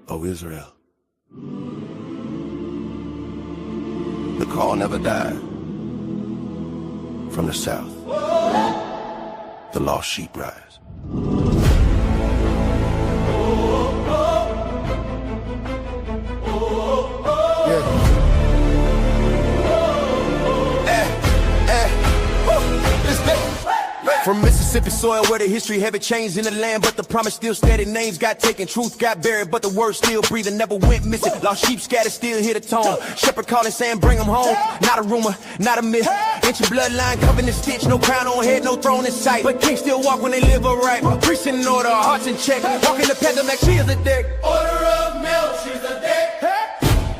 O Israel. The call never died. From the south, the lost sheep rise. From Mississippi soil where the history haven't changed in the land, but the promise still steady. Names got taken, truth got buried, but the word still breathing, never went missing. Lost sheep scattered, still hear the tone. Shepherd calling, saying bring them home. Not a rumor, not a myth. Ancient bloodline covered in stitch, no crown on head, no throne in sight. But kings still walk when they live upright. Priests in order, hearts in check. Walking the path of Melchizedek. Order of Melchizedek.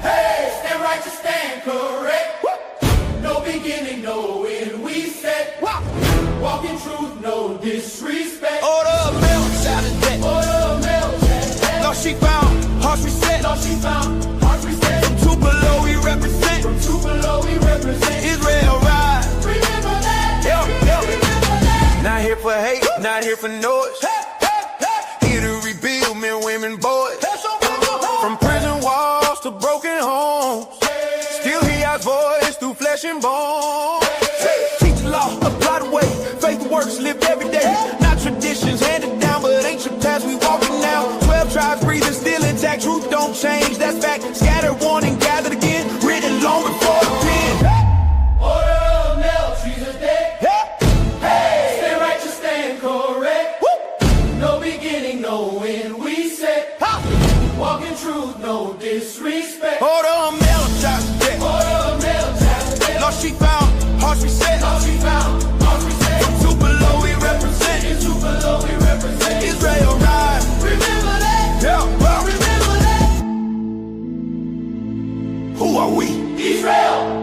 Hey, stand righteous, stand correct. No beginning, no end, we said. Walk in truth, no disrespect. Order of Melchizedek. Order of Melchizedek. Lost sheep found, hearts reset. Lost sheep found, hearts reset. From Tupelo we represent. From Tupelo we represent. Israel rise. Remember that. Remember that. Not here for hate, not here for noise. Here to rebuild men, women, boys. From prison walls to broken homes. Still hear our voice through flesh and bone. Teach the law, apply the way. Faith works, lived every day. Not traditions handed down, but ancient paths we walking now. 12 tribes breathing, still intact. Truth don't change, that's fact. Scattered, warned, and gathered again. Written long before the pen. Order of Melchizedek. Hey, stand righteous, stand correct. No beginning, no end, we said. Walk in truth, no disrespect. Order of Melchizedek. Order of Melchizedek. Lost sheep found, hearts reset. Lost sheep found, hearts reset. From Tupelo we represent. In Tupelo we represent. Israel rise. Remember that. Yeah. Remember that. Who are we? Israel.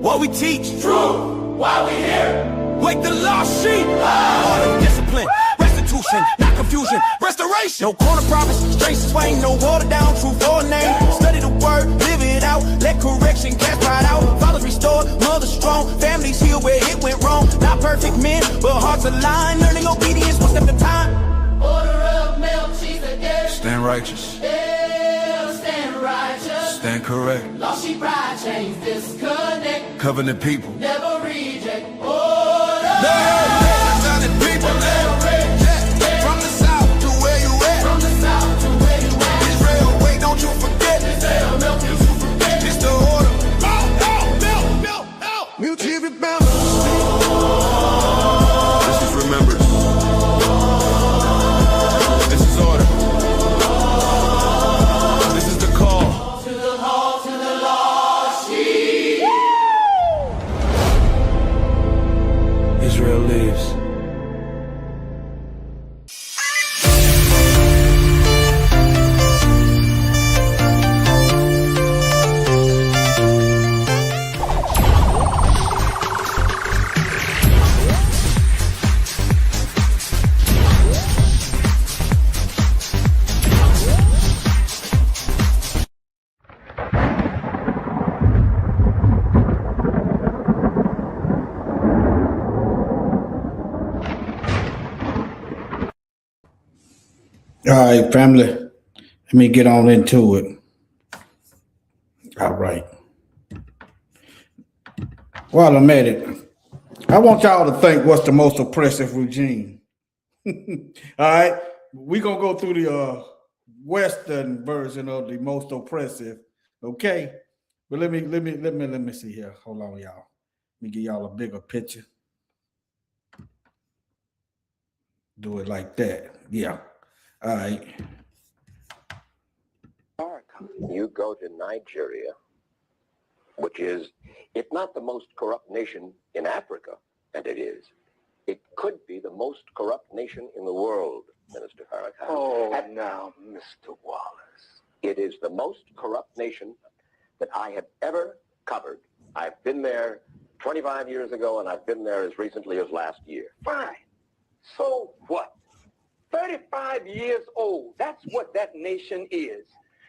What we teach. Truth. Why we here? Wake the lost sheep. Order, discipline, restitution, not confusion, restoration. No corner prophets, straight swing, no water down, truth or name. Study the word, live it out, let correction cast pride out. Fathers restored, mothers strong, families healed where it went wrong. Not perfect men, but hearts aligned, learning obedience one step at a time. Order of Melchizedek. Stand righteous, Yeah, stand righteous. stand correct. Lost sheep pride, chains disconnect. Covenant people. Never reject. Order. Covenant people. From the south to where you at. From the south to where you at. Israel, wait, don't you forget. Israel, don't you forget. It's the order. Mutually remember. This is remembered. This is order. This is the call. To the hall, to the lost sheep. Israel lives. All right, family, let me get on into it. All right. While I'm at it, I want y'all to think what's the most oppressive regime. All right, we're gonna go through the Western version of the most oppressive. Okay, but let me see here. Hold on, y'all. Let me give y'all a bigger picture. Do it like that. Yeah. All right. You go to Nigeria, which is, if not the most corrupt nation in Africa, and it is, it could be the most corrupt nation in the world, Minister Farrakhan. Oh, and now, Mr. Wallace. It is the most corrupt nation that I have ever covered. I've been there 25 years ago, and I've been there as recently as last year. Fine. So what? 35 years old. That's what that nation is.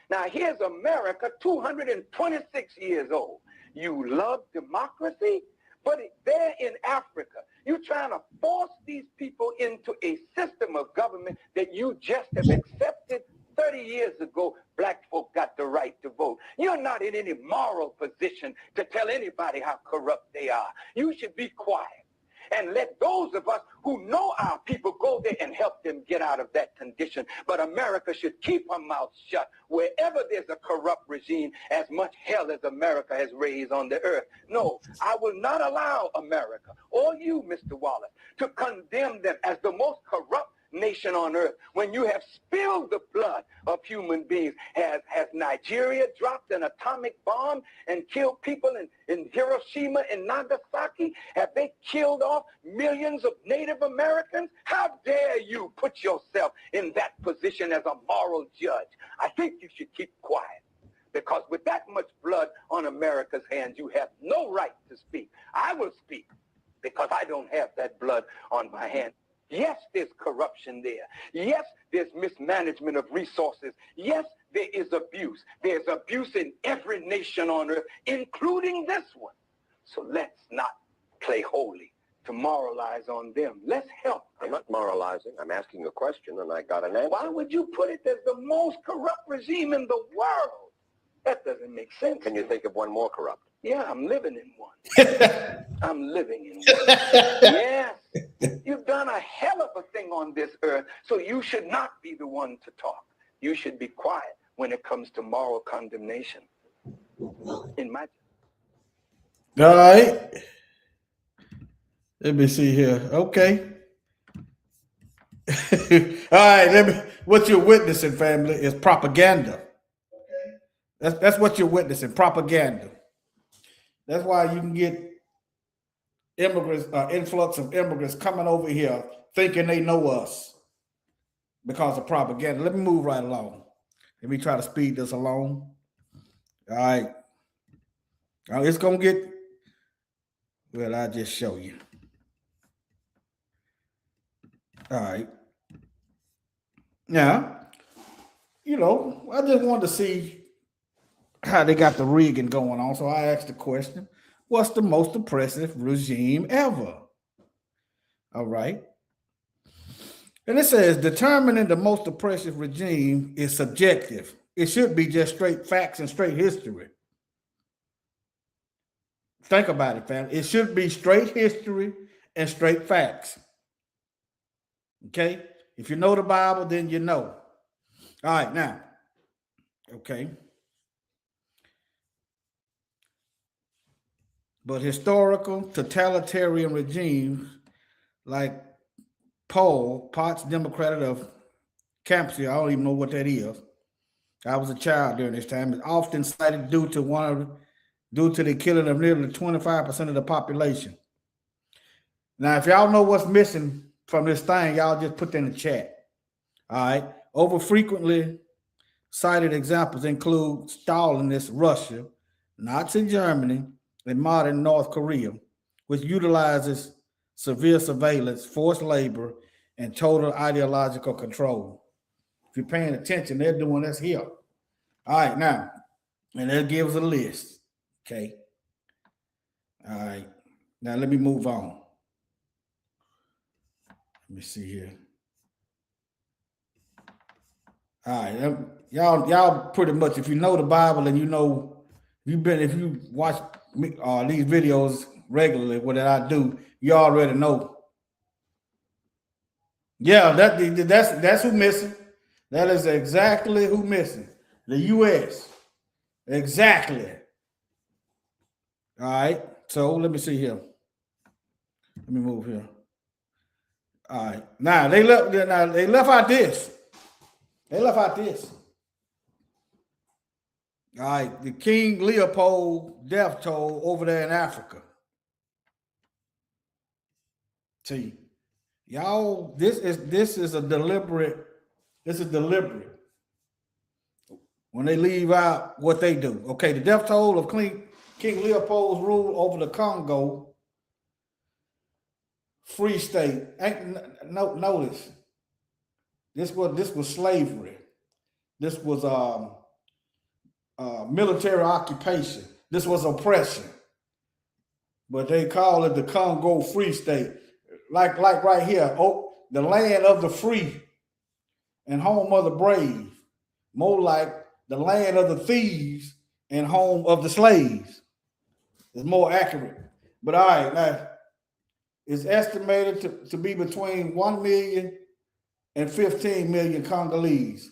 Now, here's America, 226 years old. You love democracy, but there in Africa, you're trying to force these people into a system of government that you just have accepted 30 years ago, black folk got the right to vote. You're not in any moral position to tell anybody how corrupt they are. You should be quiet and let those of us who know our people go there and help them get out of that condition. But America should keep her mouth shut wherever there's a corrupt regime, as much hell as America has raised on the earth. No, I will not allow America or you, Mr. Wallace, to condemn them as the most corrupt nation on earth when you have spilled the blood of human beings. Has Nigeria dropped an atomic bomb and killed people in Hiroshima and Nagasaki? Have they killed off millions of Native Americans? How dare you put yourself in that position as a moral judge? I think you should keep quiet, because with that much blood on America's hands, you have no right to speak. I will speak because I don't have that blood on my hands. Yes, there's corruption there. Yes, there's mismanagement of resources. Yes, there is abuse. There's abuse in every nation on earth, including this one. So let's not play holy to moralize on them. Let's help them. I'm not moralizing. I'm asking a question, and I got an answer. Why would you put it as the most corrupt regime in the world? That doesn't make sense. Can you think of one more corrupt? Yeah, I'm living in one. I'm living in one. Yes. You've done a hell of a thing on this earth, so you should not be the one to talk. You should be quiet when it comes to moral condemnation. In my... All right. Let me see here. Okay. All right. What you're witnessing, family, is propaganda. That's what you're witnessing, propaganda. That's why you can get immigrants, influx of immigrants coming over here thinking they know us because of propaganda. Let me move right along. Let me try to speed this along. All right. Now it's going to get, well, I'll just show you. All right. Now, you know, I just wanted to see how they got the rigging going on. So I asked the question, what's the most oppressive regime ever? All right. And it says determining the most oppressive regime is subjective. It should be just straight facts and straight history. Think about it, fam. It should be straight history and straight facts. Okay? If you know the Bible, then you know. All right, now. Okay. But historical totalitarian regimes like Pol Pot's Democrat of Kampuchea, I don't even know what that is. I was a child during this time. It's often cited due to the killing of nearly 25% of the population. Now, if y'all know what's missing from this thing, y'all just put that in the chat. All right. Over frequently cited examples include Stalinist Russia, Nazi Germany, and modern North Korea, which utilizes severe surveillance, forced labor, and total ideological control. If you're paying attention, they're doing this here. All right, now, and that gives a list. Okay. All right. Now let me move on. Let me see here. All right, y'all pretty much, if you know the Bible and you know, if you watch these videos regularly, what did I do? You already know. Yeah, that's who missing. That is exactly who missing. The U.S. Exactly. All right. So let me see here. Let me move here. All right. Now they left out this. They left out this. All right. The King Leopold death toll over there in Africa. See, y'all, this is deliberate. When they leave out what they do. Okay, the death toll of King Leopold's rule over the Congo Free State. Notice, this was slavery. This was military occupation. This was oppression. But they call it the Congo Free State. Like right here, the land of the free and home of the brave. more like the land of the thieves and home of the slaves. It's more accurate. But all right, now it's estimated to be between 1 million and 15 million Congolese.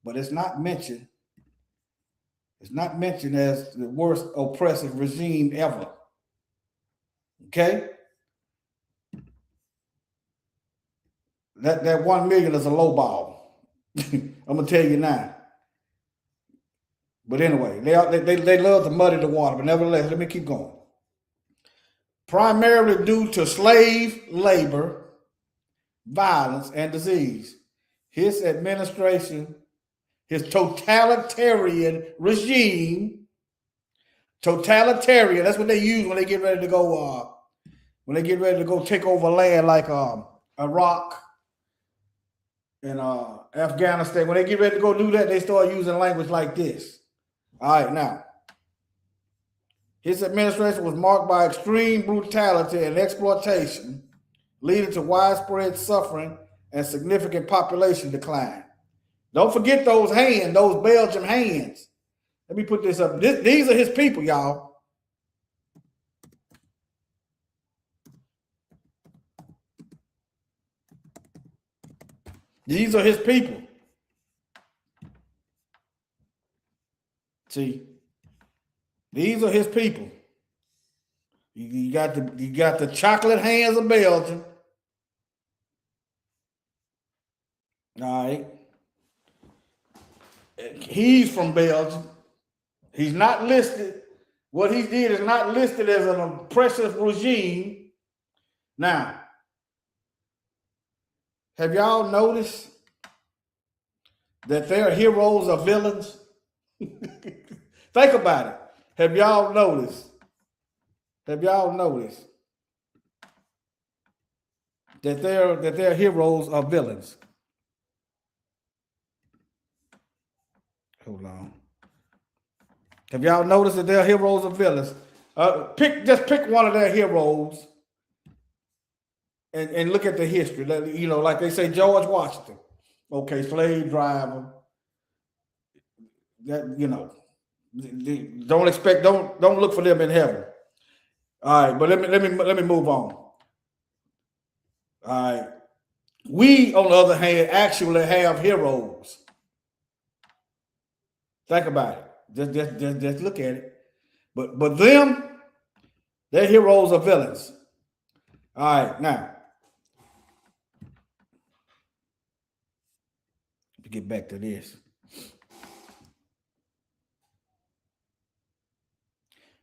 But it's not mentioned. It's not mentioned as the worst oppressive regime ever. Okay? That 1 million is a low ball. I'm gonna tell you now. But anyway, they love to muddy the water, but nevertheless, let me keep going. Primarily due to slave labor, violence, and disease. His administration, his totalitarian regime, totalitarian, that's what they use when they get ready to go take over land like Iraq and Afghanistan. When they get ready to go do that, they start using language like this. All right, now, his administration was marked by extreme brutality and exploitation, leading to widespread suffering and significant population decline. Don't forget those hands, those Belgian hands. Let me put this up. These are his people, y'all. These are his people. See, these are his people. You got the chocolate hands of Belgium. All right. He's from Belgium. He's not listed. What he did is not listed as an oppressive regime. Now, have y'all noticed that their heroes are villains? Think about it. Have y'all noticed? Have y'all noticed that their heroes are villains? Hold on. Have y'all noticed that their heroes are villains? Pick one of their heroes and look at the history. You know, like they say, George Washington. Okay, slave driver. That, you know, don't look for them in heaven. All right, but let me move on. All right. We, on the other hand, actually have heroes. Think about it. Just look at it. But them, their heroes are villains. All right, now to get back to this.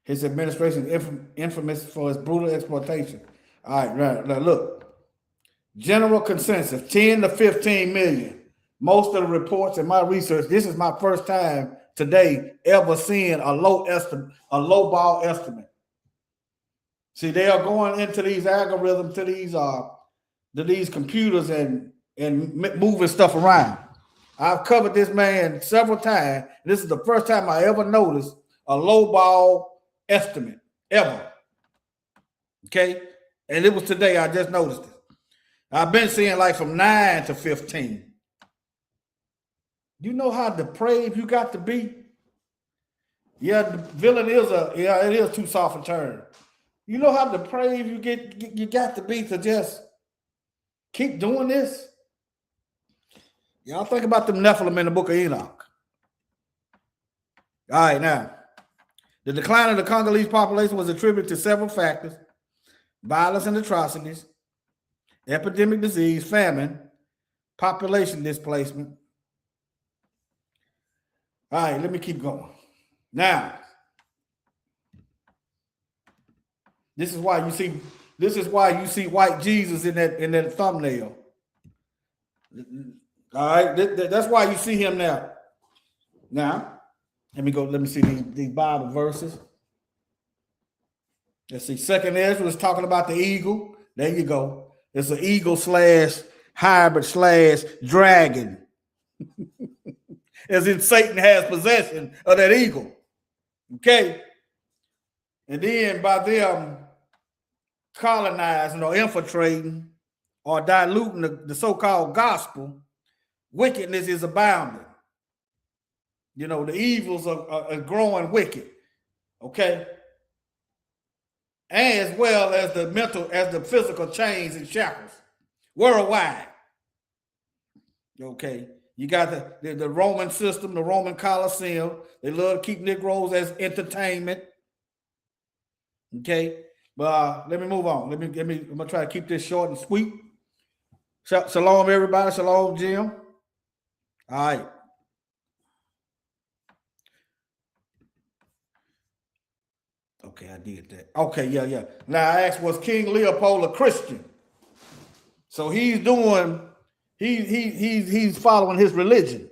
His administration is infamous for its brutal exploitation. All right, now look. General consensus, 10 to 15 million. Most of the reports in my research, this is my first time today ever seeing a low ball estimate. See, they are going into these algorithms, to these computers and moving stuff around. I've covered this man several times. This is the first time I ever noticed a low ball estimate ever. Okay, and it was today I just noticed it. I've been seeing like from 9 to 15. You know how depraved you got to be? Yeah, the villain it is too soft a term. You know how depraved you got to be to just keep doing this? Y'all think about them Nephilim in the book of Enoch. All right, now, the decline of the Congolese population was attributed to several factors: violence and atrocities, epidemic disease, famine, population displacement. All right, let me keep going. Now, this is why you see white Jesus in that thumbnail. All right, that's why you see him now. Now, let me see these Bible verses. Let's see. Second Ezra is talking about the eagle. There you go. It's an eagle / hybrid / dragon. As in Satan has possession of that eagle. Okay. And then by them colonizing or infiltrating or diluting the so-called gospel, wickedness is abounding. the evils are growing wicked. Okay. As well as the physical chains and shackles worldwide. Okay. You got the Roman system, the Roman Colosseum. They love to keep Negroes as entertainment. Okay. But let me move on. I'm gonna try to keep this short and sweet. Shalom, everybody. Shalom, Jim. All right. Okay, I did that. Okay, yeah. Now I asked, was King Leopold a Christian? So he's following his religion.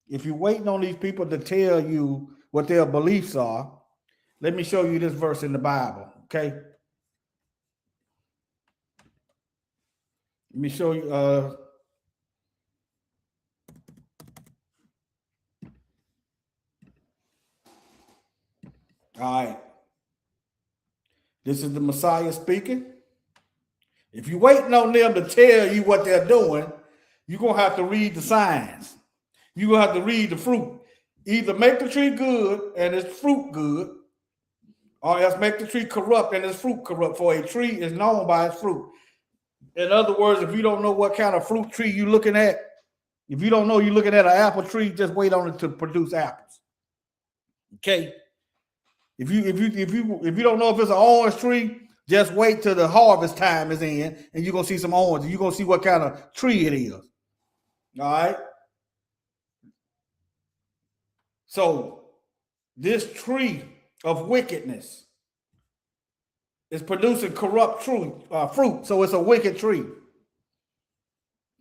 If you're waiting on these people to tell you what their beliefs are, let me show you this verse in the Bible. Okay. Let me show you. All right. This is the Messiah speaking. If you're waiting on them to tell you what they're doing, you're going to have to read the signs. You're going to have to read the fruit. Either make the tree good and its fruit good, or else make the tree corrupt and its fruit corrupt. For a tree is known by its fruit. In other words, if you don't know what kind of fruit tree you're looking at, if you don't know you're looking at an apple tree, just wait on it to produce apples. Okay. If you don't know if it's an orange tree, just wait till the harvest time is in, and you're gonna see some oranges. You're gonna see what kind of tree it is. All right. So this tree of wickedness is producing corrupt fruit. So it's a wicked tree.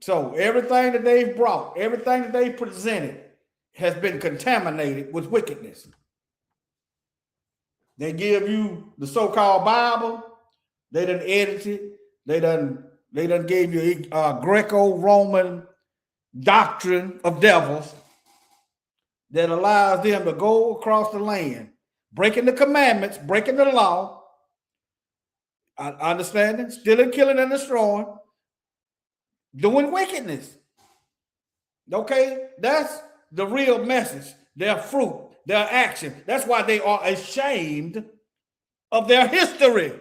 So everything that they've brought, everything that they've presented has been contaminated with wickedness. They give you the so-called Bible. They done edited. They done gave you a Greco-Roman doctrine of devils that allows them to go across the land, breaking the commandments, breaking the law, understanding, stealing, killing, and destroying, doing wickedness. Okay, that's the real message. Their fruit, their action. That's why they are ashamed of their history.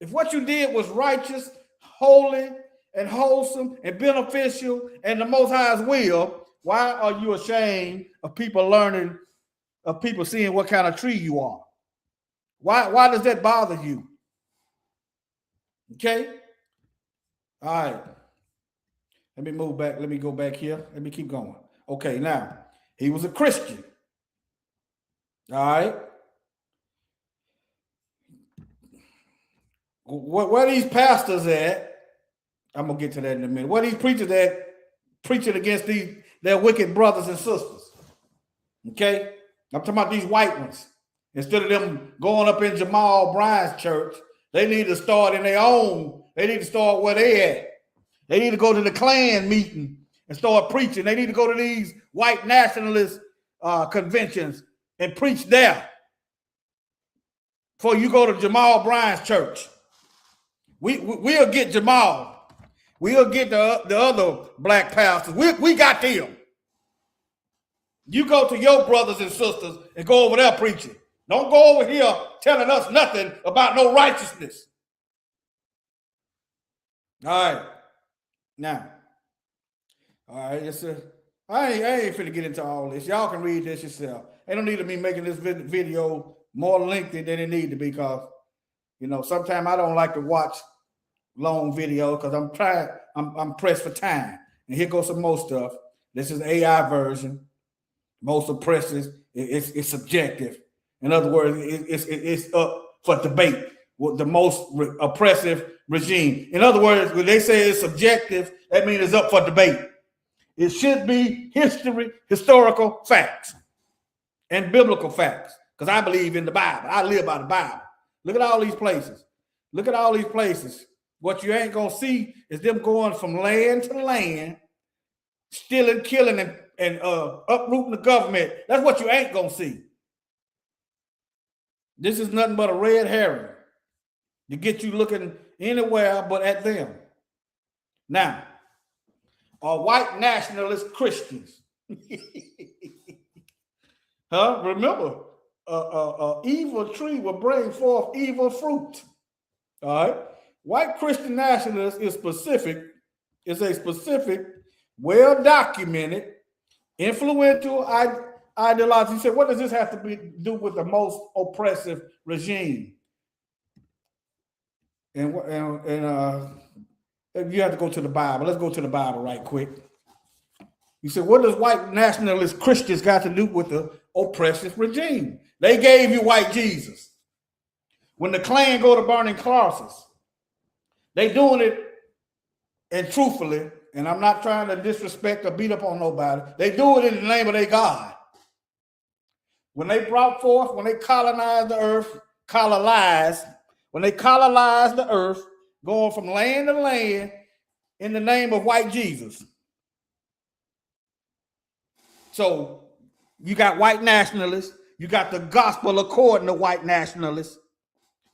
If what you did was righteous, holy, and wholesome, and beneficial, and the Most High's will, why are you ashamed of people learning, of people seeing what kind of tree you are? Why does that bother you? Okay? All right. Let me move back. Let me go back here. Let me keep going. Okay, now, he was a Christian. All right. Where these pastors at? I'm gonna get to that in a minute. Where these preachers at preaching against their wicked brothers and sisters? Okay, I'm talking about these white ones. Instead of them going up in Jamal Bryant's church, they need to start in their own. They need to start where they at. They need to go to the Klan meeting and start preaching. They need to go to these white nationalist conventions and preach there. Before you go to Jamal Bryant's church. We'll get Jamal. We'll get the other black pastors. We got them. You go to your brothers and sisters and go over there preaching. Don't go over here telling us nothing about no righteousness. All right. Now, all right, I ain't finna get into all this. Y'all can read this yourself. Ain't no need to me making this video more lengthy than it need to be, because sometimes I don't like to watch long videos because I'm pressed for time. And here goes some more stuff. This is AI version. Most oppressive. It's subjective. In other words, it's up for debate with the most oppressive regime. In other words, when they say it's subjective, that means it's up for debate. It should be historical facts, and biblical facts, because I believe in the Bible. I live by the Bible. Look at all these places. Look at all these places. What you ain't going to see is them going from land to land, stealing, killing, and uprooting the government. That's what you ain't going to see. This is nothing but a red herring to get you looking anywhere but at them. Now, are white nationalist Christians. Huh? Remember, evil tree will bring forth evil fruit. All right. White Christian nationalist is a specific, well documented, influential ideology. He said, what does this have to do with the most oppressive regime? And you have to go to the Bible. Let's go to the Bible right quick. You said, what does white nationalist Christians got to do with the oppressive regime? They gave you white Jesus. When the Klan go to burning crosses, they doing it, and truthfully, and I'm not trying to disrespect or beat up on nobody, they do it in the name of their God. When they brought forth, when they colonized the earth, when they colonized the earth, going from land to land in the name of white Jesus. So you got white nationalists, you got the gospel according to white nationalists,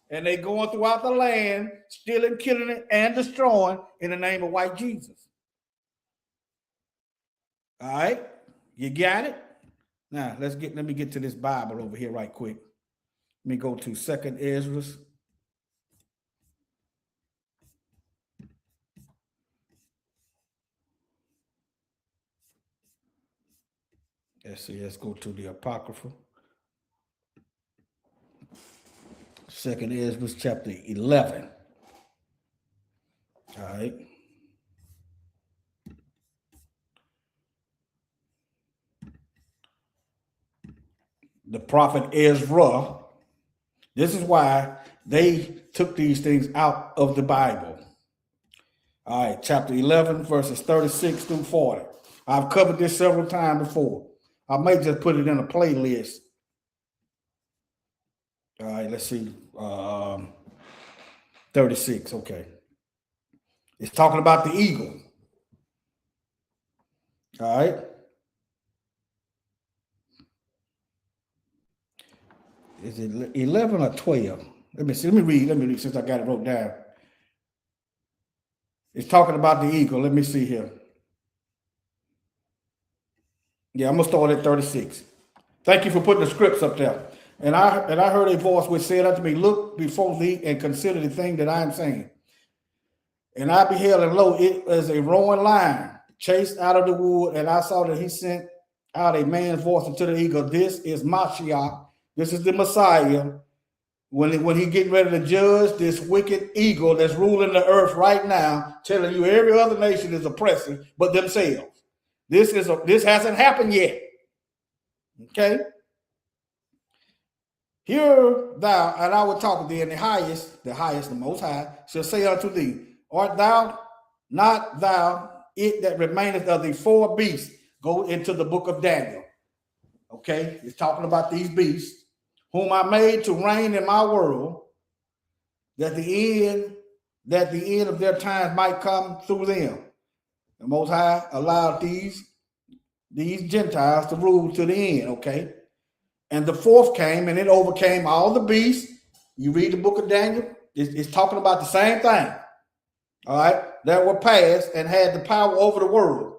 and they going throughout the land, stealing, killing it, and destroying in the name of white Jesus. All right, you got it? Now let me get to this Bible over here right quick. Let me go to 2nd Ezra. Let's see, let's go to the Apocrypha. 2nd Ezra chapter 11. All right. The prophet Ezra. This is why they took these things out of the Bible. All right, chapter 11, verses 36 through 40. I've covered this several times before. I may just put it in a playlist. All right, let's see. 36, okay. It's talking about the eagle. All right. Is it 11 or 12? Let me see. Let me read since I got it wrote down. It's talking about the eagle. Let me see here. Yeah, I'm gonna start at 36. Thank you for putting the scripts up there. And I heard a voice which said unto me, look before thee and consider the thing that I am saying. And I beheld, and lo, it was a roaring lion chased out of the wood, and I saw that he sent out a man's voice unto the eagle. This is Mashiach. This is the Messiah. When he getting ready to judge this wicked eagle that's ruling the earth right now, telling you every other nation is oppressive but themselves. This hasn't happened yet. Okay. Hear thou, and I will talk with thee, and the highest, the most high, shall say unto thee, art thou not thou it that remaineth of the four beasts? Go into the book of Daniel. Okay, it's talking about these beasts, whom I made to reign in my world, that the end of their times might come through them. The Most High allowed these Gentiles to rule to the end, okay? And the fourth came, and it overcame all the beasts. You read the book of Daniel, it's talking about the same thing, all right? That were passed and had the power over the world,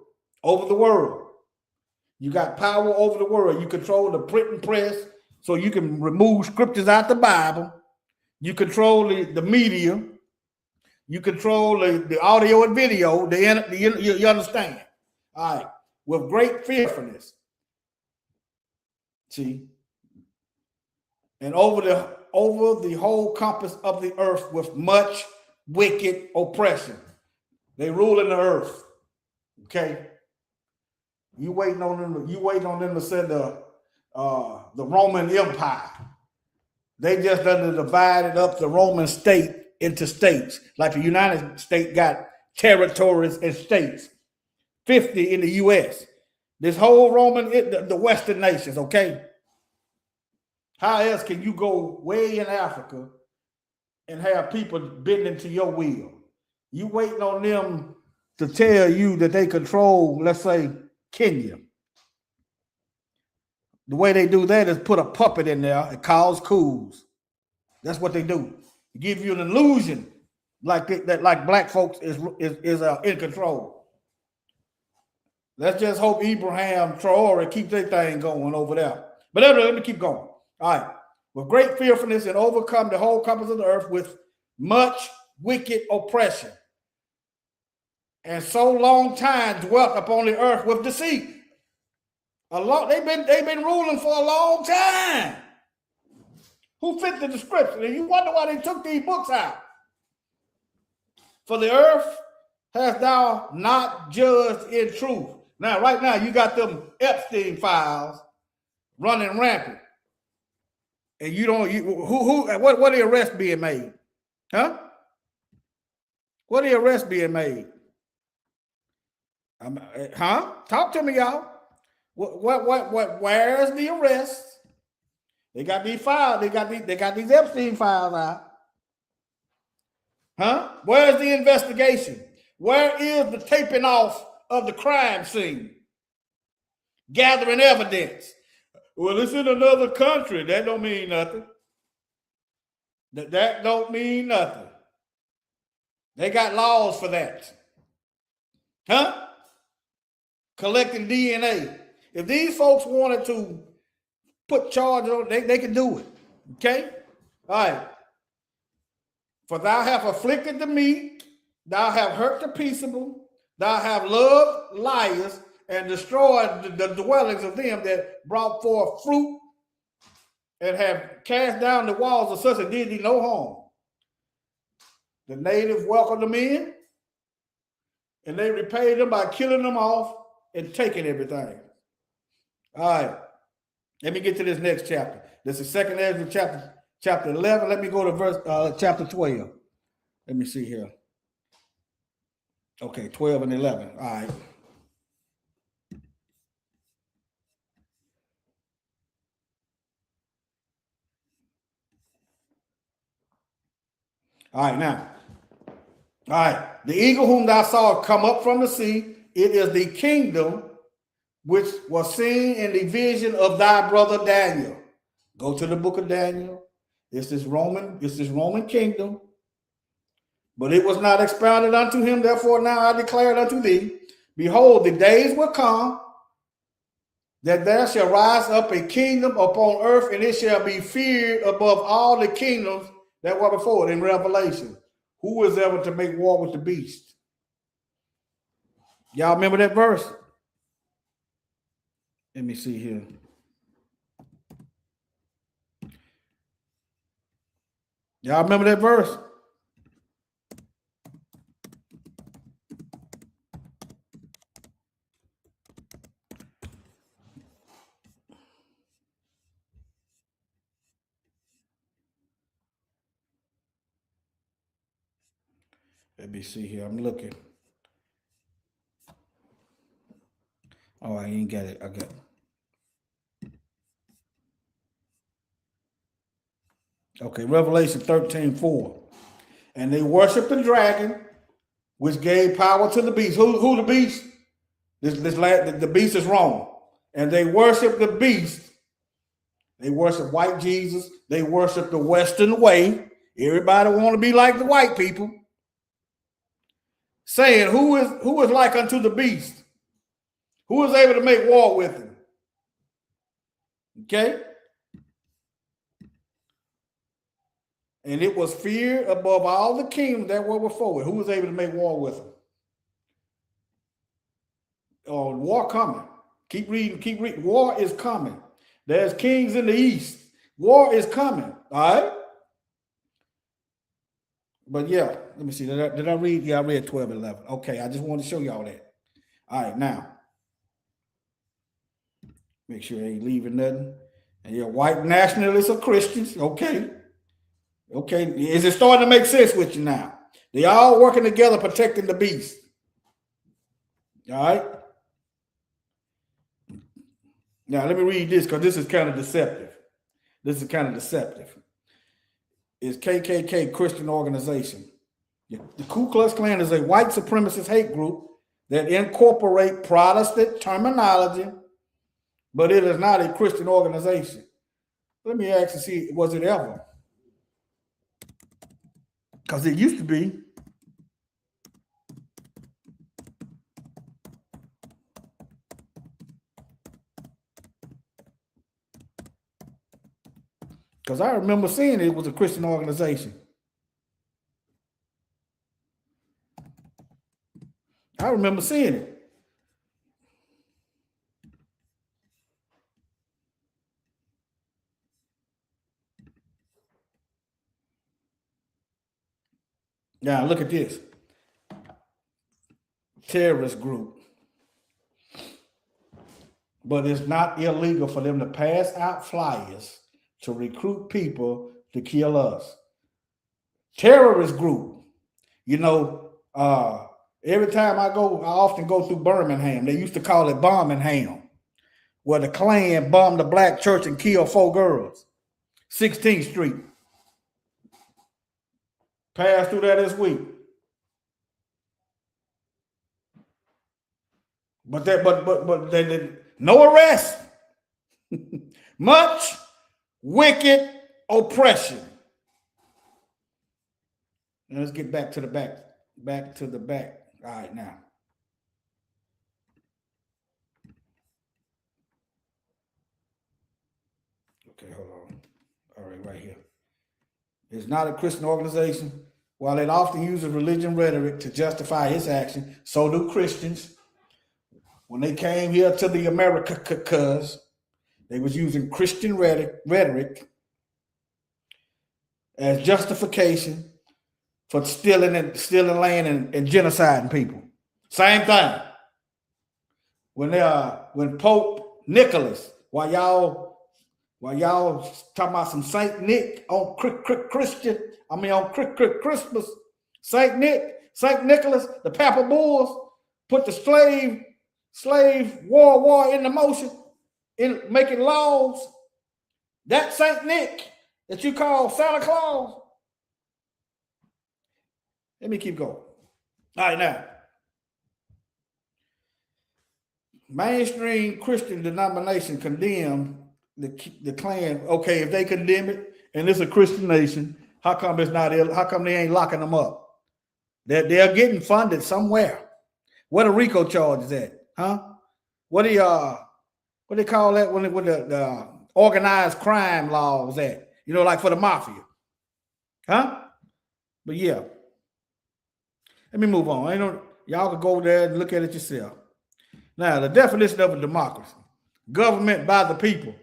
You got power over the world. You control the printing press, so you can remove scriptures out the Bible. You control the media. You control the audio and video. You understand? All right. With great fearfulness. See? And over the whole compass of the earth with much wicked oppression. They rule in the earth. Okay? You waiting on them to send the Roman Empire. They just done divided up the Roman state into states, like the United States got territories and states, 50 in the U.S. This whole the Western nations, okay? How else can you go way in Africa and have people bending to your will? You waiting on them to tell you that they control, let's say, Kenya. The way they do that is put a puppet in there and cause coups. That's what they do. Give you an illusion like that, like black folks is in control. Let's just hope Abraham Traore keeps their thing going over there. But let me keep going. All right. With great fearfulness and overcome the whole compass of the earth with much wicked oppression. And so long time dwelt upon the earth with deceit. They've been ruling for a long time. Who fit the description? And you wonder why they took these books out. For the earth hast thou not judged in truth. Now, right now, you got them Epstein files running rampant. And you don't, what the arrest being made? Huh? What the arrest being made? Talk to me, y'all. Where's the arrest? They got these files, they got these Epstein files out. Huh? Where's the investigation? Where is the taping off of the crime scene? Gathering evidence. Well, it's in another country. That don't mean nothing. That don't mean nothing. They got laws for that. Huh? Collecting DNA. If these folks wanted to put charges on, they can do it. Okay? All right. For thou hast afflicted the meek, thou hast hurt the peaceable, thou hast loved liars, and destroyed the dwellings of them that brought forth fruit, and have cast down the walls of such as did thee no harm. The natives welcomed them in, and they repaid them by killing them off and taking everything. All right. Let me get to this next chapter. This is 2nd Ezra chapter 11. Let me go to verse chapter 12. Let me see here. Okay, 12 and 11. All right. All right, now. All right. The eagle whom thou sawest come up from the sea, it is the kingdom which was seen in the vision of thy brother Daniel. Go to the book of Daniel. It's this Roman kingdom. But it was not expounded unto him. Therefore now I declare it unto thee. Behold, the days will come that there shall rise up a kingdom upon earth, and it shall be feared above all the kingdoms that were before it. In Revelation, who is ever to make war with the beast? Y'all remember that verse? Let me see here. Y'all remember that verse? Let me see here. I'm looking. Oh, I ain't got it. I got it. Okay, Revelation 13:4. And they worshiped the dragon, which gave power to the beast. Who the beast? The beast is Rome. And they worship the beast. They worship white Jesus. They worship the Western way. Everybody want to be like the white people. Saying, who is like unto the beast? Who is able to make war with him? Okay? And it was feared above all the kingdoms that were before it. Who was able to make war with him? Oh, war coming. Keep reading. War is coming. There's kings in the east. War is coming. All right? But yeah, let me see. Did I read? Yeah, I read 12 and 11. Okay, I just wanted to show y'all that. All right, now. Make sure I ain't leaving nothing. And you're white nationalists or Christians. Okay. Okay. Is it starting to make sense with you now? They all working together protecting the beast. All right. Now, let me read this because this is kind of deceptive. It's KKK, Christian organization. The Ku Klux Klan is a white supremacist hate group that incorporate Protestant terminology, but it is not a Christian organization. Let me actually see, was it ever? Because it used to be. Because I remember seeing it was a Christian organization. I remember seeing it. Now look at this. Terrorist group. But it's not illegal for them to pass out flyers to recruit people to kill us. Terrorist group. You know, every time I often go through Birmingham. They used to call it Birmingham, where the Klan bombed the black church and killed 4 girls. 16th Street. Passed through there this week. But no arrest. Much wicked oppression. Now let's get back to the back. Back to the back. All right, now. Okay, hold on. All right, right here. It's not a Christian organization. While it often uses religion rhetoric to justify its action, so do Christians. When they came here to the Americas, they was using Christian rhetoric as justification for stealing land and genociding people. Same thing. When Pope Nicholas, while y'all talking about some Saint Nick on Christmas, Saint Nicholas, the Papa Bulls put the slave war into motion, in making laws. That Saint Nick that you call Santa Claus. Let me keep going. All right, now. Mainstream Christian denomination condemn the Klan. Okay, if they condemn it and it's a Christian nation, how come it's not? How come they ain't locking them up? They're getting funded somewhere. Where the RICO charges at? Huh? What they call that when the organized crime laws at? You know, like for the mafia. Huh? But yeah. Let me move on. Y'all can go there and look at it yourself. Now, the definition of a democracy. Government by the people.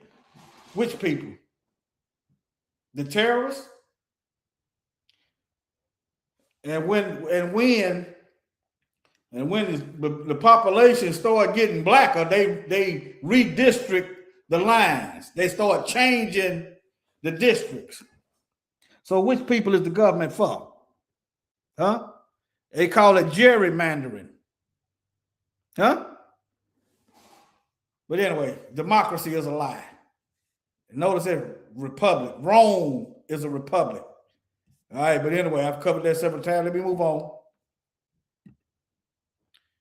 Which people? The terrorists? And when the population start getting blacker, they redistrict the lines. They start changing the districts. So which people is the government for? Huh? They call it gerrymandering. Huh? But anyway, democracy is a lie. Notice that republic. Rome is a republic. All right, but anyway, I've covered that several times. Let me move on.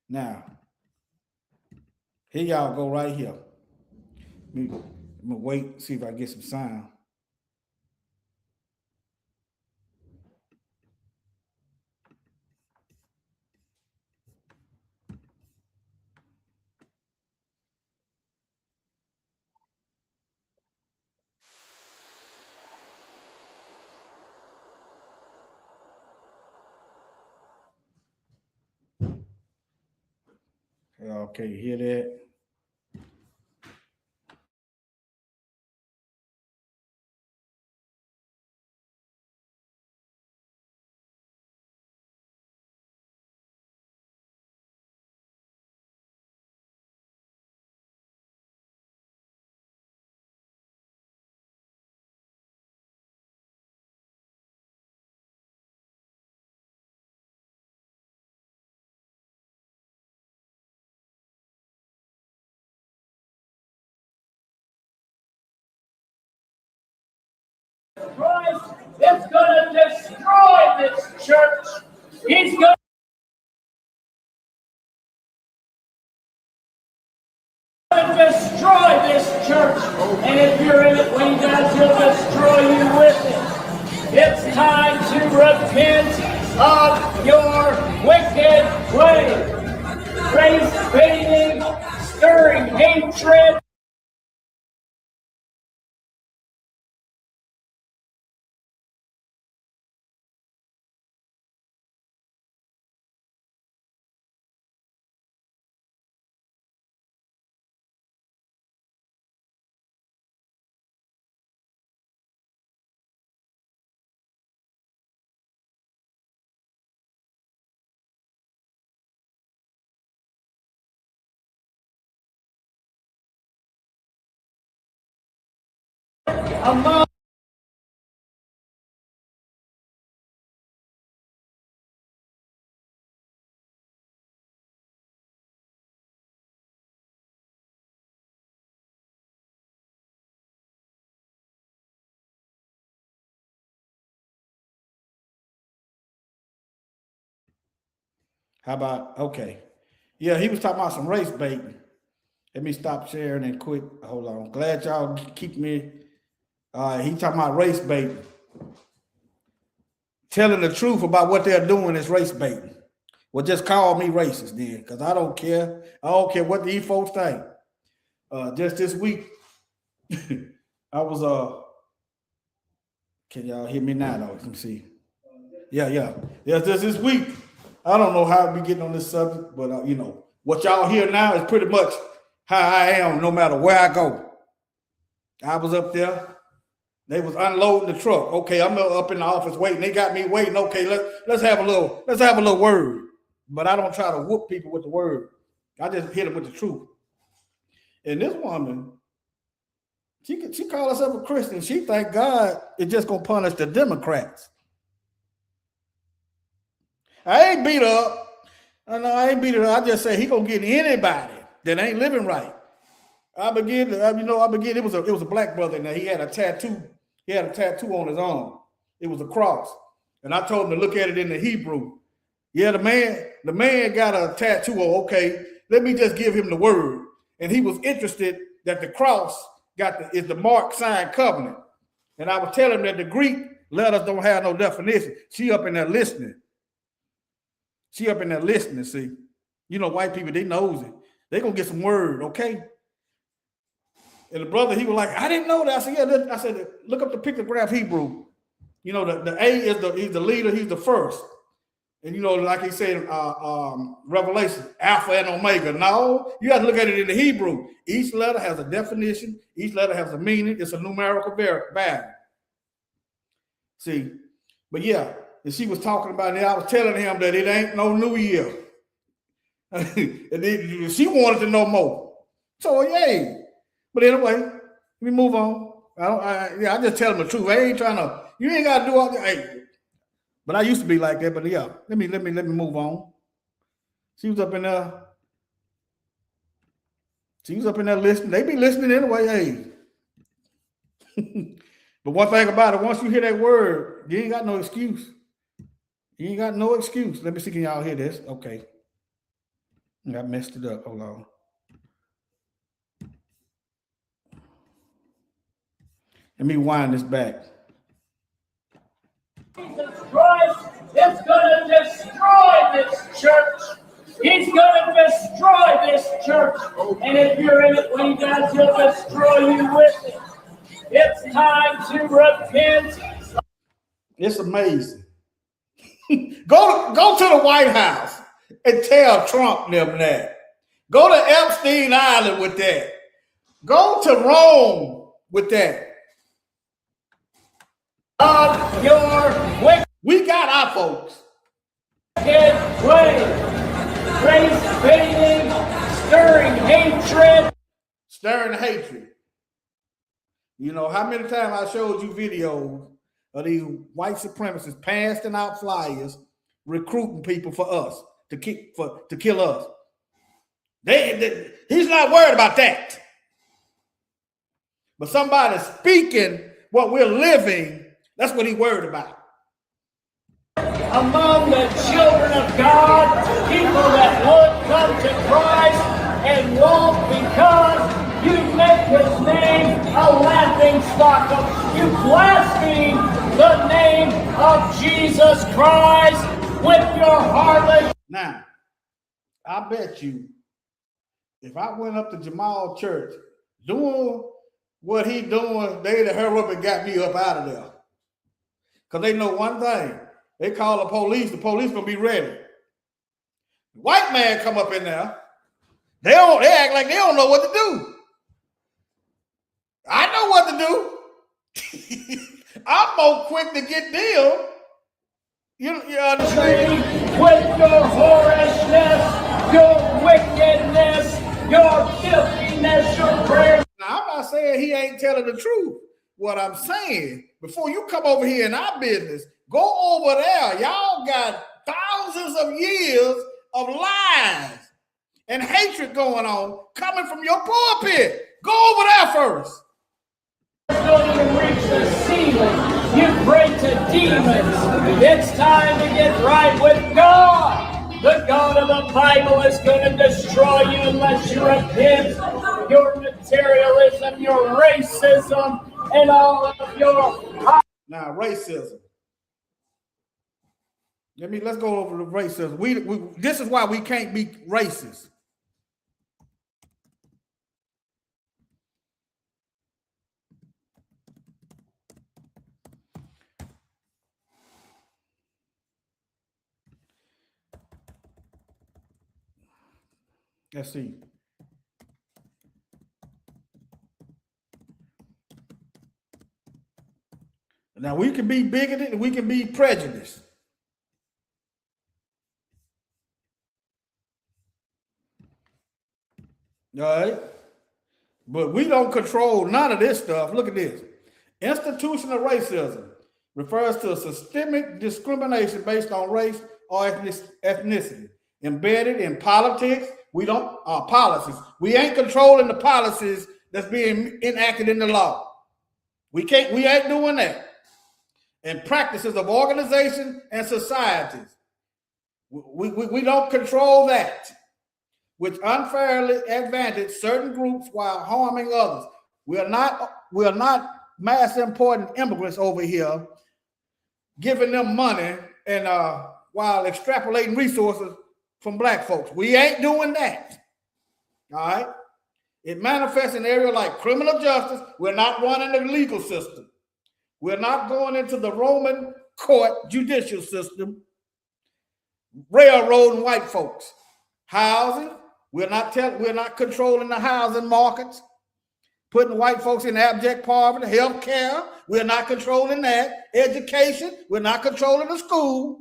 Now, here y'all go right here. I'm gonna wait, see if I get some sound. Okay, you hear that? Christ is going to destroy this church. He's going to destroy this church. And if you're in it when he does, he'll destroy you with it. It's time to repent of your wicked ways. Race baiting, stirring hatred. among How about, okay. Yeah, he was talking about some race baiting. Let me stop sharing and quit. Hold on. Glad y'all keep me. He talking about race baiting. Telling the truth about what they're doing is race baiting. Well, just call me racist then, because I don't care. I don't care what these folks think. Just this week, I was can y'all hear me now though? Let me see. Yeah. Just this week. I don't know how we getting on this subject, but you know, what y'all hear now is pretty much how I am no matter where I go. I was up there. They was unloading the truck. Okay, I'm up in the office waiting. They got me waiting. Okay, let's have a little word. But I don't try to whoop people with the word. I just hit them with the truth. And this woman, she called herself a Christian. She think God is just gonna punish the Democrats. I ain't beat her up. I ain't beat her up. I just say he gonna get anybody that ain't living right. I begin. It was a black brother in there. He had a tattoo. He had a tattoo on his arm. It was a cross. And I told him to look at it in the Hebrew. Yeah, the man got a tattoo. Okay, let me just give him the word. And he was interested that the cross is the mark, sign, covenant. And I was telling him that the Greek letters don't have no definition. She up in there listening. See. You know, white people, they nosy. They gonna get some word, okay? And the brother, he was like, I didn't know that. I said, yeah. I said, look up the pictograph Hebrew. You know, the A is he's the leader, he's the first. And you know, like he said in Revelation, Alpha and Omega. No, you have to look at it in the Hebrew. Each letter has a definition, each letter has a meaning, it's a numerical value. See, but yeah, and she was talking about it. I was telling him that it ain't no new year. And she wanted to know more. So, yay. But anyway, let me move on. I just tell them the truth. I ain't trying to, you ain't got to do all that. Hey, but I used to be like that, but yeah, let me move on. She was up in there. She was up in there listening. They be listening anyway, hey. But one thing about it, once you hear that word, you ain't got no excuse. You ain't got no excuse. Let me see, can y'all hear this? Okay. I messed it up. Hold on. Let me wind this back. Jesus Christ is going to destroy this church. He's going to destroy this church. And if you're in it when he does, he'll destroy you with it. It's time to repent. It's amazing. Go to the White House and tell Trump them that. Go to Epstein Island with that. Go to Rome with that. Of your wicked We got our folks. ways, race baiting, stirring hatred. Stirring hatred. You know, how many times I showed you videos of these white supremacists passing out flyers, recruiting people for us, to kill us. He's not worried about that. But somebody speaking what we're living, that's what he's worried about. Among the children of God, people that would come to Christ and won't because you make his name a laughing stock. You blaspheme the name of Jesus Christ with your heartless. Now, I bet you, if I went up to Jamal Church doing what he doing, they'd have hurried up and got me up out of there. Because they know one thing. They call the police gonna be ready. White man come up in there. They act like they don't know what to do. I know what to do. I'm more quick to get deal. You understand? With your whorishness, your wickedness, your filthiness, your prayers. Now, I'm not saying he ain't telling the truth. what I'm saying. Before you come over here in our business, go over there. Y'all got thousands of years of lies and hatred going on coming from your pulpit. Go over there first. Don't even reach the ceiling. You pray to demons. It's time to get right with God. The God of the Bible is going to destroy you unless you repent. Your materialism, your racism, and all of your... Now, racism. Let's go over the racism. This is why we can't be racist. Let's see. Now, we can be bigoted and we can be prejudiced. All right? But we don't control none of this stuff. Look at this. Institutional racism refers to a systemic discrimination based on race or ethnicity. Embedded in politics, policies. We ain't controlling the policies that's being enacted in the law. We ain't doing that. And practices of organization and societies. We don't control that, which unfairly advantage certain groups while harming others. We are not mass important immigrants over here giving them money and while extrapolating resources from black folks. We ain't doing that. All right. It manifests in areas like criminal justice. We're not running the legal system. We're not going into the Roman court judicial system, railroading white folks. Housing, we're not controlling the housing markets, putting white folks in abject poverty. Health care, we're not controlling that. Education, we're not controlling the school.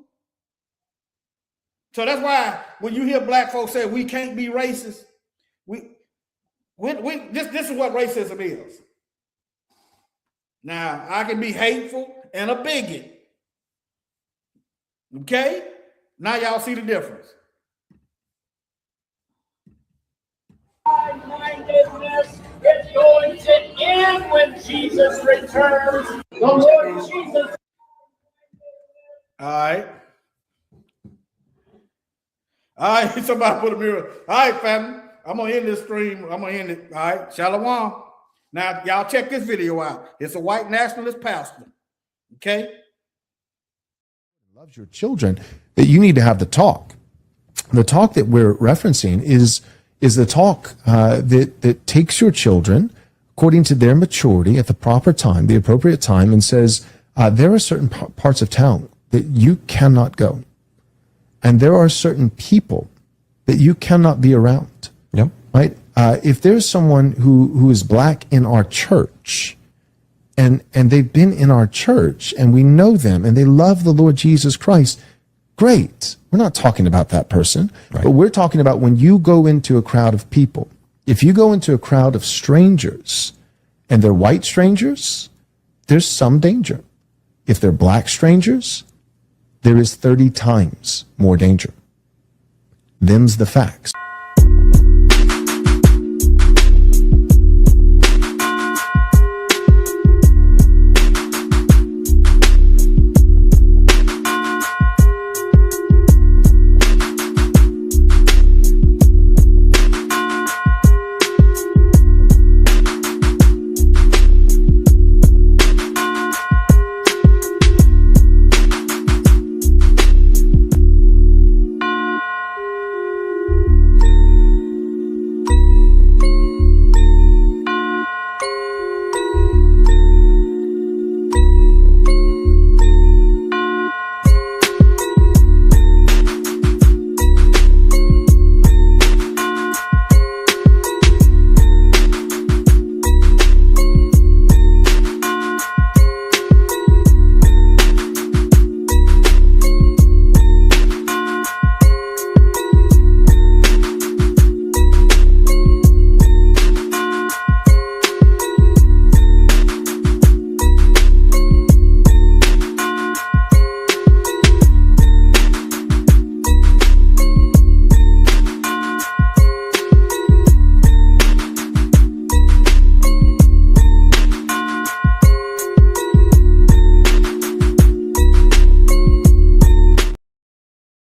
So that's why when you hear black folks say we can't be racist, this is what racism is. Now, I can be hateful and a bigot. Okay? Now y'all see the difference. High-mindedness is going to end when Jesus returns. The Lord Jesus. All right. All right, somebody put a mirror. All right, family. I'm going to end this stream. I'm going to end it. All right, Shalom. Now, y'all check this video out. It's a white nationalist pastor. Okay? Loves your children, that you need to have the talk. The talk that we're referencing is the talk that takes your children according to their maturity at the proper time, the appropriate time, and says there are certain parts of town that you cannot go. And there are certain people that you cannot be around. Yep. Right? If there's someone who is black in our church, and they've been in our church, and we know them, and they love the Lord Jesus Christ, great. We're not talking about that person, right. But we're talking about when you go into a crowd of people. If you go into a crowd of strangers, and they're white strangers, there's some danger. If they're black strangers, there is 30 times more danger. Them's the facts.